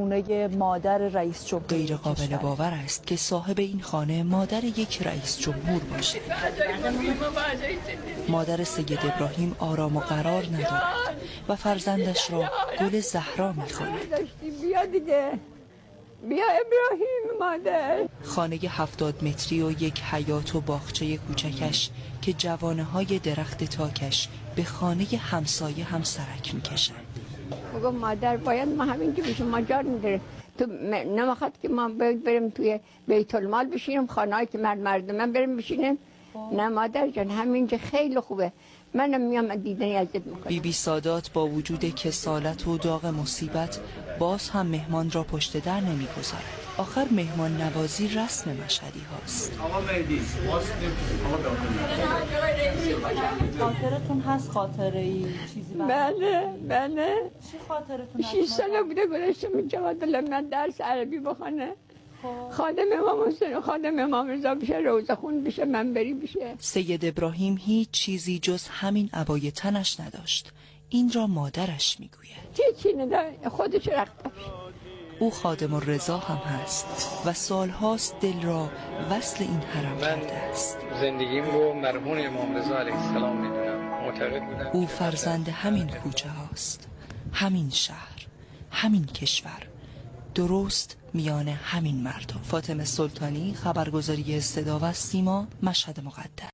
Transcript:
خونه مادر رئیس جمهور غیر قابل باور است که صاحب این خانه مادر یک رئیس جمهور باشد. مادر سید ابراهیم آرام و قرار ندارد و فرزندش را گل زهرا می‌خواند. بیا دیگه، بیا ابراهیم مادر. خانه 70 متری و یک حیاط و باغچه کوچکش که جوانه‌های درخت تاکش به خانه همسایه هم سرک می‌کشند. بگم مادر باید ما همینجا بشیم، ما جا نداره. تو نمیخواد که ما بریم توی بیت المال بشینیم، خانه‌ای که مردم بریم بشینیم. نه مادر جان، همینجا خیلی خوبه. منم میام دیدنی ازت میکنم. بیبی سادات با وجود کسالت و داغ مصیبت باز هم مهمان را پشت در نمیگذارد. آخر مهمان نوازی رسم مشهدی هاست. خاطرتون هست خاطره‌ای چیزی؟ بله. چی خاطرتون هست؟ 6 سال بوده گذاشتم این جواد من درس عربی بخونه. خادم امام حسین، خادم امام رضا بشه، روزخون بشه، منبری بشه. سید ابراهیم هیچ چیزی جز همین عبای تنش نداشت. این را مادرش میگوید. چی نداره، خودش رخت. او خادم الرضا هم هست و سالهاست دل را وصل این حرم کرده است. زندگیم رو مرهون امام رضا علیه السلام میدونم. معتقد بودم او فرزند همین کوچه هاست، همین شهر، همین کشور، درست میان همین مردم. فاطمه سلطانی، خبرگزاری صدا و سیما، مشهد مقدس.